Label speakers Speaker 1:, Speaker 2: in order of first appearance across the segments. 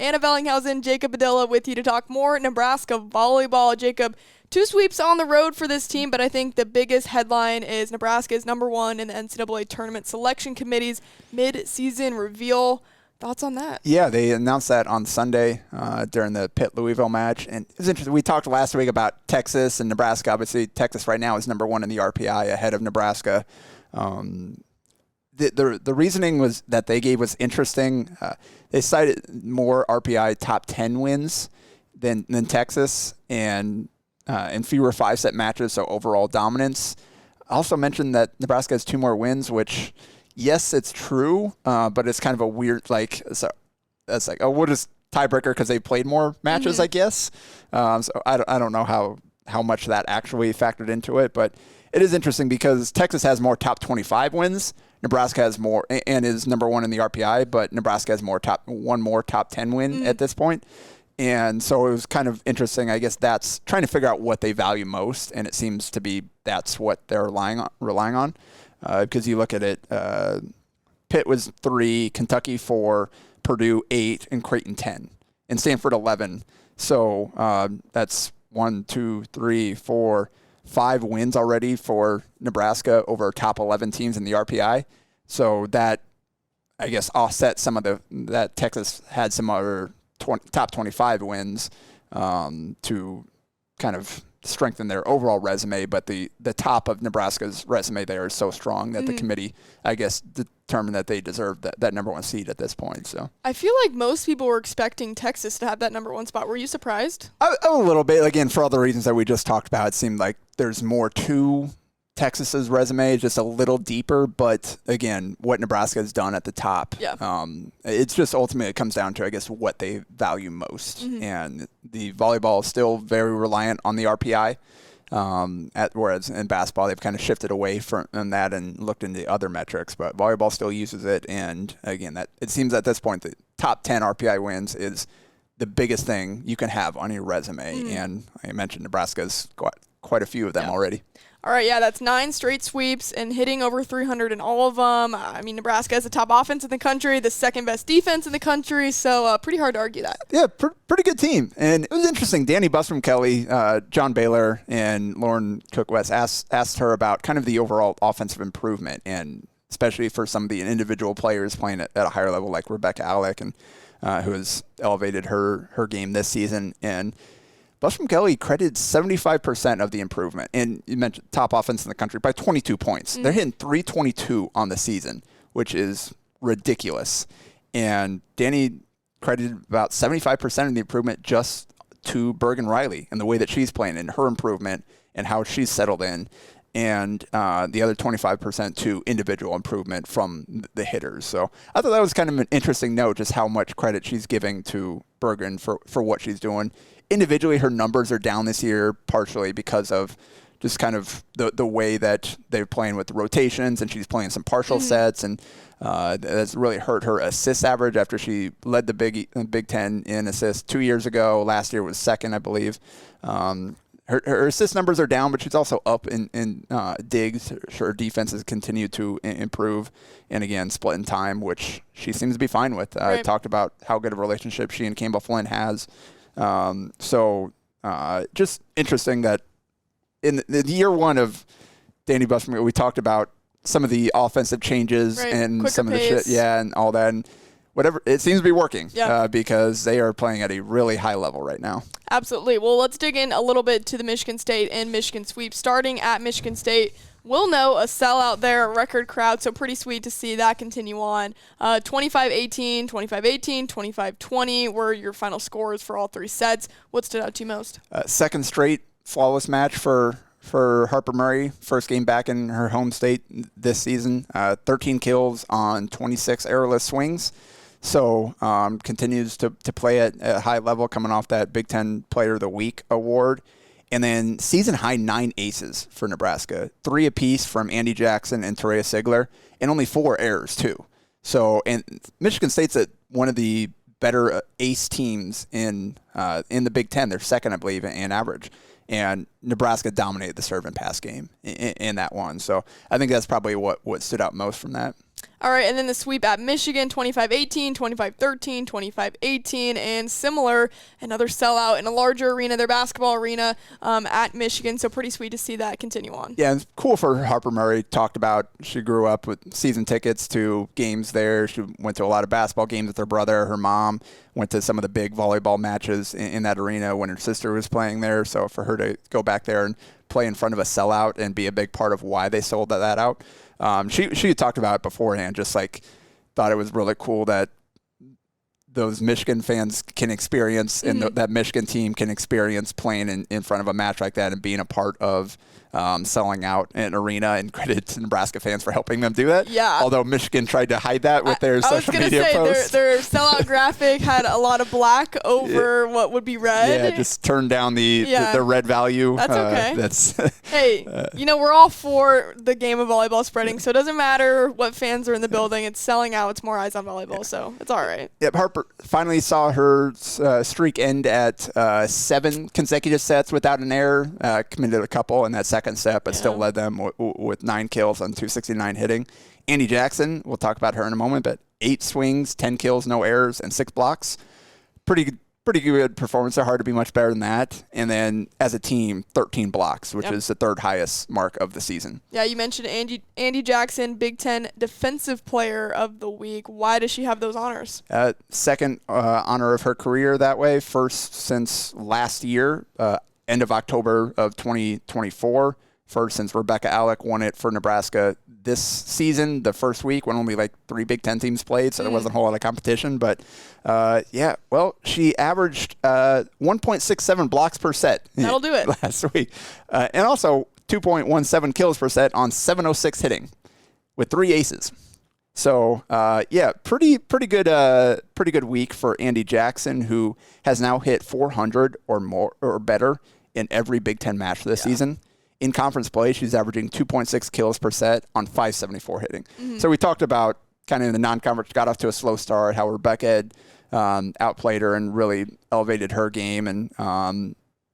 Speaker 1: Anna Bellinghausen, Jacob Padilla with you to talk more Nebraska volleyball. Jacob, 2 sweeps on the road for this team, but I think the biggest headline is Nebraska is #1 in the NCAA Tournament Selection Committee's mid-season reveal. Thoughts on that?
Speaker 2: Yeah, they announced that on Sunday during the Pitt-Louisville match. And it was interesting. We talked last week about Texas and Nebraska. Obviously, Texas right now is #1 in the RPI ahead of Nebraska. The reasoning was that they gave was interesting. They cited more RPI top 10 wins than Texas and fewer 5-set matches, so overall dominance. I also mentioned that Nebraska has 2 more wins, which, yes, it's true, but it's kind of a weird, so that's like, oh, we'll just tiebreaker because they played more matches, I guess. So I don't know how much that actually factored into it, but it is interesting because Texas has more top 25 wins. Nebraska has more and is #1 in the RPI, but Nebraska has one more top 10 win at this point. And so it was kind of interesting. I guess that's trying to figure out what they value most, and it seems to be that's what they're relying on. Because you look at it, Pitt was 3, Kentucky 4, Purdue 8, and Creighton 10, and Stanford 11. So that's 1, 2, 3, 4, 5 wins already for Nebraska over top 11 teams in the RPI. So that, I guess, offset some of that Texas had some other top 25 wins to kind of strengthen their overall resume, but the top of Nebraska's resume there is so strong that the committee, I guess, determined that they deserved that #1 seed at this point. So
Speaker 1: I feel like most people were expecting Texas to have that #1 spot. Were you surprised?
Speaker 2: A little bit. Again, for all the reasons that we just talked about, it seemed like there's more to Texas's resume, just a little deeper. But again, what Nebraska has done at the top, it's just ultimately it comes down to, I guess, what they value most. And the volleyball is still very reliant on the RPI, whereas in basketball they've kind of shifted away from that and looked into other metrics. But volleyball still uses it, and again, that it seems at this point the top 10 RPI wins is the biggest thing you can have on your resume. And I mentioned Nebraska's got quite a few of them already.
Speaker 1: All right, that's 9 straight sweeps and hitting over 300 in all of them. I mean, Nebraska has the top offense in the country, the second best defense in the country, so pretty hard to argue that.
Speaker 2: Yeah, pretty good team. And it was interesting. Danny Busrum-Kelly, John Baylor, and Lauren Cook-West asked her about kind of the overall offensive improvement, and especially for some of the individual players playing at a higher level like Rebecca Alec, and who has elevated her game this season. And Busrum-Kelly credited 75% of the improvement, and you mentioned top offense in the country, by 22 points. They're hitting 322 on the season, which is ridiculous. And Danny credited about 75% of the improvement just to Bergen Reilly and the way that she's playing and her improvement and how she's settled in. And the other 25% to individual improvement from the hitters. So I thought that was kind of an interesting note, just how much credit she's giving to Bergen for what she's doing. Individually, her numbers are down this year, partially because of just kind of the way that they're playing with the rotations, and she's playing some partial sets, and that's really hurt her assist average after she led the Big Ten in assists 2 years ago. Last year was second, I believe. Her assist numbers are down, but she's also up in digs. Her defense has continued to improve, and again, split in time, which she seems to be fine with.
Speaker 1: Right.
Speaker 2: I talked about how good of a relationship she and Campbell Flynn has. Just interesting that in the year 1 of Danny Busrum, we talked about some of the offensive changes and
Speaker 1: quicker
Speaker 2: some of the
Speaker 1: pace.
Speaker 2: shit, and all that, and whatever. It seems to be working because they are playing at a really high level right now.
Speaker 1: Absolutely. Well, let's dig in a little bit to the Michigan State and Michigan sweep. Starting at Michigan State, we'll know a sellout there, a record crowd, so pretty sweet to see that continue on. 25-18, 25-18, 25-20 were your final scores for all 3 sets. What stood out to you most?
Speaker 2: Second straight flawless match for Harper Murray, first game back in her home state this season. 13 kills on 26 errorless swings. So continues to play at a high level, coming off that Big Ten Player of the Week award. And then season-high 9 aces for Nebraska, 3 apiece from Andi Jackson and Terea Sigler, and only 4 errors, too. So, and Michigan State's one of the better ace teams in the Big Ten. They're second, I believe, in average. And Nebraska dominated the serve and pass game in that one. So I think that's probably what stood out most from that.
Speaker 1: All right, and then the sweep at Michigan, 25-18, 25-13, 25-18, and similar, another sellout in a larger arena, their basketball arena at Michigan, so pretty sweet to see that continue on.
Speaker 2: Yeah, it's cool for Harper Murray. Talked about she grew up with season tickets to games there. She went to a lot of basketball games with her brother. Her mom went to some of the big volleyball matches in that arena when her sister was playing there, so for her to go back there and play in front of a sellout and be a big part of why they sold that out. She had talked about it beforehand, just like thought it was really cool that those Michigan fans can experience and that Michigan team can experience playing in front of a match like that and being a part of selling out an arena, and credit to Nebraska fans for helping them do that.
Speaker 1: Yeah.
Speaker 2: Although Michigan tried to hide that with their social media posts.
Speaker 1: I was going to say, their sellout graphic had a lot of black over what would be red.
Speaker 2: Yeah, just turn down the red value.
Speaker 1: That's okay. Hey, we're all for the game of volleyball spreading, so it doesn't matter what fans are in the building. It's selling out. It's more eyes on volleyball, so it's all right.
Speaker 2: Yep, Harper finally saw her streak end at 7 consecutive sets without an error, committed a couple in that second set, but still led them with 9 kills on 269 hitting. Andi Jackson, we'll talk about her in a moment, but 8 swings, 10 kills, no errors, and 6 blocks. Pretty good performance. They're hard to be much better than that. And then as a team, 13 blocks, which is the 3rd highest mark of the season. Yeah,
Speaker 1: you mentioned Andi Jackson, Big Ten Defensive Player of the Week. Why does she have those honors?
Speaker 2: Second honor of her career that way. First since last year, end of October of 2024. First since Rebecca Alec won it for Nebraska this season, the first week when only like 3 Big Ten teams played, so there wasn't a whole lot of competition. But she averaged 1.67 blocks per set.
Speaker 1: That'll do it.
Speaker 2: Last week. And also 2.17 kills per set on 706 hitting with 3 aces. So, pretty good week for Andi Jackson, who has now hit 400 or more or better in every Big Ten match this season. In conference play, she's averaging 2.6 kills per set on 574 hitting. So we talked about kind of in the non-conference, got off to a slow start, how Rebecca had outplayed her and really elevated her game. And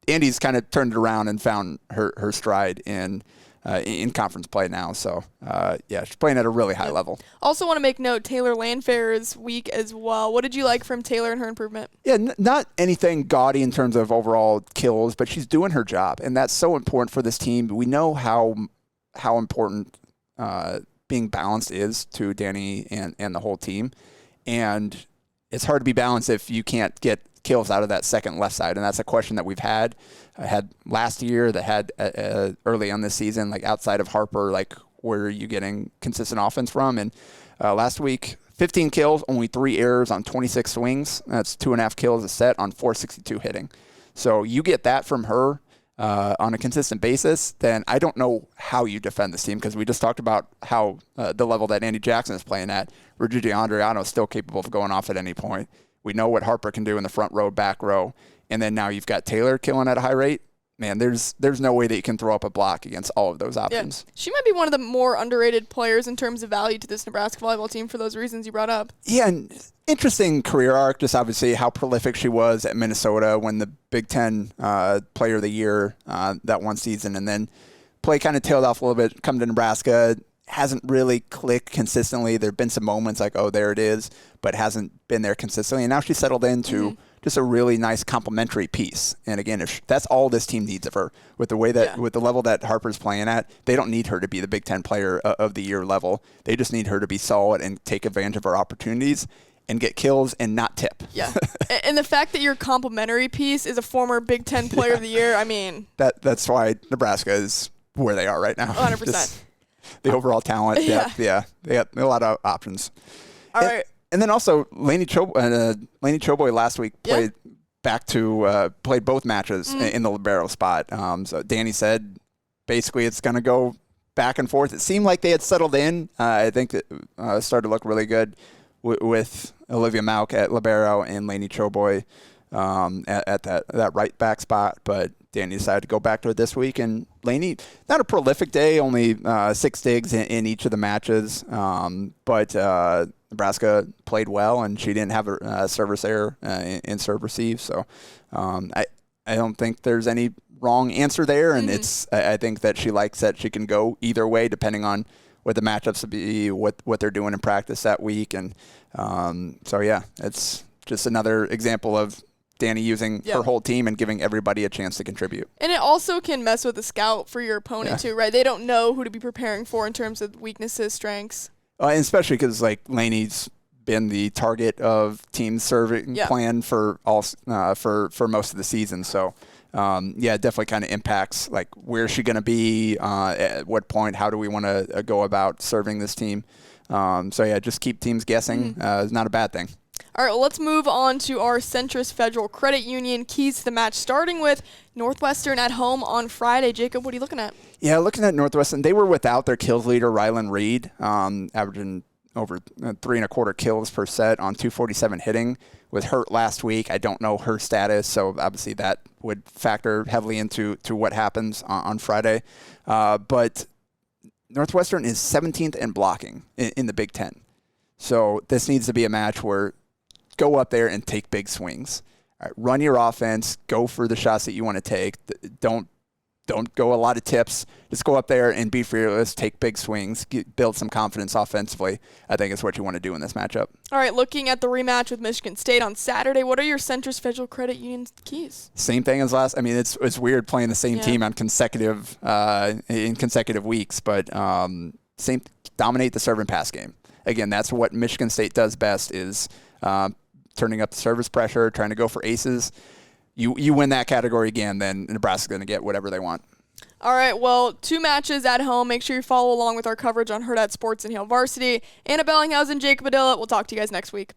Speaker 2: Andy's kind of turned it around and found her stride in conference play now. So, she's playing at a really high level.
Speaker 1: Also want to make note, Taylor Landfair's week as well. What did you like from Taylor and her improvement?
Speaker 2: Yeah, not anything gaudy in terms of overall kills, but she's doing her job, and that's so important for this team. We know how important being balanced is to Danny and the whole team, and it's hard to be balanced if you can't get kills out of that second left side, and that's a question that we've had last year, that had early on this season, like outside of Harper, like where are you getting consistent offense from? And last week, 15 kills, only 3 errors on 26 swings. That's 2.5 kills a set on 462 hitting. So you get that from her on a consistent basis, then I don't know how you defend this team, because we just talked about how the level that Andi Jackson is playing at. Virginia Andriano is still capable of going off at any point. We know what Harper can do in the front row, back row. And then now you've got Taylor killing at a high rate. Man, there's no way that you can throw up a block against all of those options.
Speaker 1: Yeah. She might be one of the more underrated players in terms of value to this Nebraska volleyball team for those reasons you brought up.
Speaker 2: Yeah, and interesting career arc, just obviously how prolific she was at Minnesota, when the Big Ten Player of the Year that one season, and then play kind of tailed off a little bit, come to Nebraska. Hasn't really clicked consistently. There have been some moments like, oh, there it is, but hasn't been there consistently. And now she's settled into just a really nice complementary piece. And again, if that's all this team needs of her, with the way that with the level that Harper's playing at, they don't need her to be the Big Ten Player of the Year level. They just need her to be solid and take advantage of her opportunities and get kills and not tip.
Speaker 1: Yeah. And the fact that your complementary piece is a former Big Ten Player of the Year, I mean.
Speaker 2: That's why Nebraska is where they are right now.
Speaker 1: 100%.
Speaker 2: The overall talent, they got a lot of options.
Speaker 1: All right.
Speaker 2: And then also, Laney Choboy last week played played both matches in the libero spot. So Danny said, basically, it's going to go back and forth. It seemed like they had settled in. I think it started to look really good with Olivia Mauk at libero and Laney Choboy at that right back spot. But Danny decided to go back to it this week, and Laney, not a prolific day, only 6 digs in each of the matches, but Nebraska played well, and she didn't have a service error in serve receive, so I don't think there's any wrong answer there, and I think that she likes that she can go either way depending on the matchups will be, what they're doing in practice that week. And so, yeah, it's just another example of Danny using her whole team and giving everybody a chance to contribute.
Speaker 1: And it also can mess with the scout for your opponent too, right? They don't know who to be preparing for in terms of weaknesses, strengths. And
Speaker 2: especially because, like, Laney's been the target of team serving plan for for most of the season. So, it definitely kind of impacts, like, where's she going to be, at what point, how do we want to go about serving this team. Just keep teams guessing is not a bad thing.
Speaker 1: All right, well, let's move on to our Centris Federal Credit Union keys to the match, starting with Northwestern at home on Friday. Jacob, what are you looking at?
Speaker 2: Yeah, looking at Northwestern, they were without their kills leader, Reilly Reed, averaging over 3.25 kills per set on 247 hitting. Was hurt last week. I don't know her status, so obviously that would factor heavily into what happens on Friday. But Northwestern is 17th in blocking in the Big Ten. So this needs to be a match where go up there and take big swings. All right, run your offense. Go for the shots that you want to take. Don't go a lot of tips. Just go up there and be fearless. Take big swings. Build some confidence offensively. I think is what you want to do in this matchup.
Speaker 1: All right, looking at the rematch with Michigan State on Saturday, what are your Centris Federal Credit Union keys?
Speaker 2: Same thing as last. I mean, it's weird playing the same team on consecutive weeks, but dominate the serve and pass game. Again, that's what Michigan State does best is turning up the service pressure, trying to go for aces. You win that category again, then Nebraska's going to get whatever they want.
Speaker 1: All right, well, 2 matches at home. Make sure you follow along with our coverage on Hurrdat Sports and Hale Varsity. Anna Bellinghausen, Jacob Adilla. We'll talk to you guys next week.